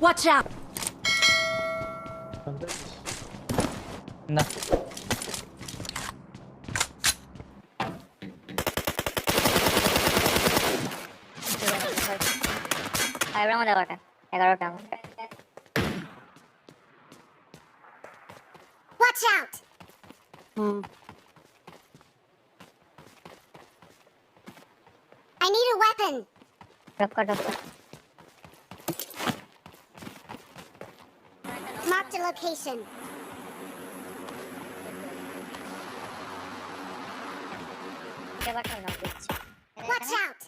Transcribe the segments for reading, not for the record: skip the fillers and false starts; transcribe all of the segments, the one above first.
Watch out! না আইব্রা মধ্যে 11টা Watch out! I need a weapon. drop kar Mark the location. ke back na diচ্ছে Watch out!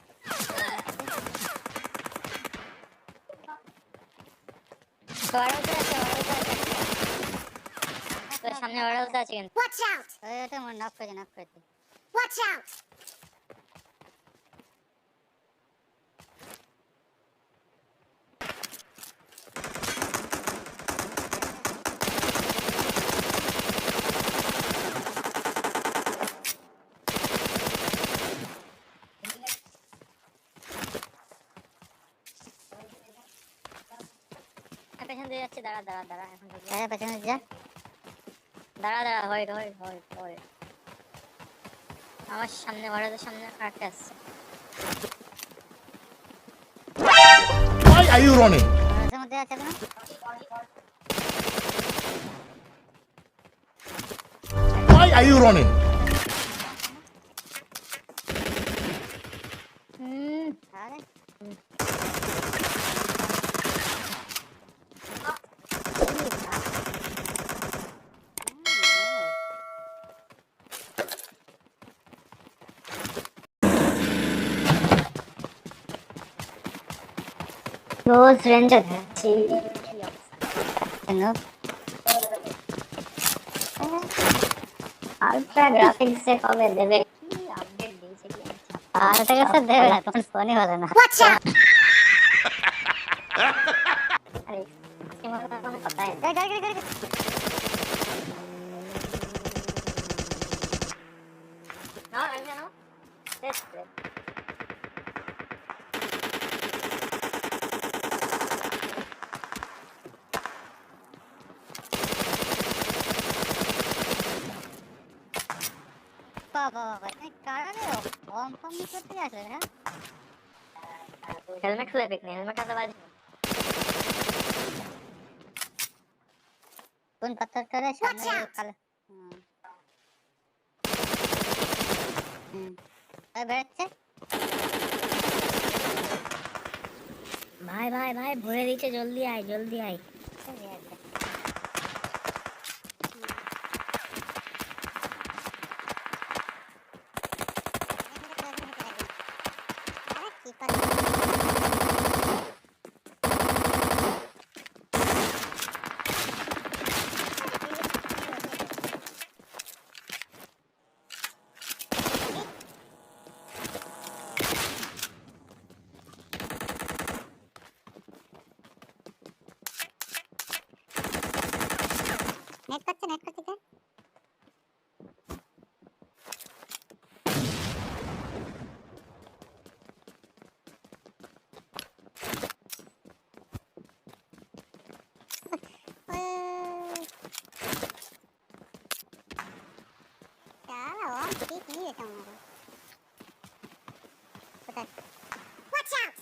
তোর সামনে ওরালটা আছে কিন্তু Watch out! এটা মনে নক করে Watch out! পেছন দিয়ে যাচ্ছে দাঁড়া এখন হ্যাঁ পেছনে যা দাঁড়া হয় আমার সামনে ওরালের সামনে কাটতে আসছে Why are you running? ওরালের মধ্যে আছে না Why are you running? আরে Close range আছে আলট্রা গ্রাফিক্স এ কবে দেবে কি আপডেট দিয়েছে কি আর এটা কাছে দেবে না তখন ফোনই হবে না Watch out! আরে কি মনে কোনো কথা নাই গাড়ি না টেস্ট বাবা এই কারণে কম করতে আসলে হ্যাঁ হেলমেট খুলে দেখনি হেলমেট কাটা বাজে কোন পাথর করে সামনে কালে এই বেরছে ভাই ভরে দিচ্ছে জলদি আয় নেট করতে Watch out!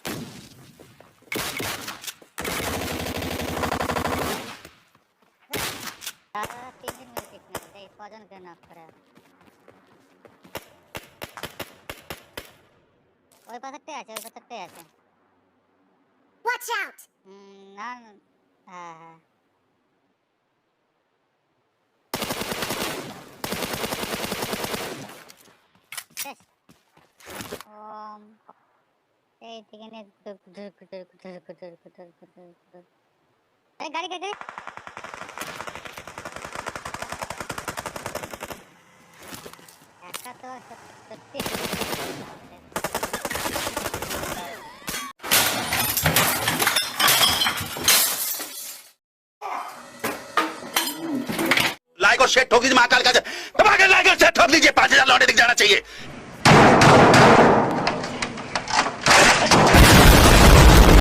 तीन दिन में सीखना है वजन करना पड़ेगा ওই পাশে আছে Watch out! না হ্যাঁ এই থেকে নে গাড়ি একটা তো সত্যি लाइक और शेयर ठोक दीजिए महाकाल का दबा के लाइक और शेयर ठोक दीजिए 5000 लौटे दिख जाना चाहिए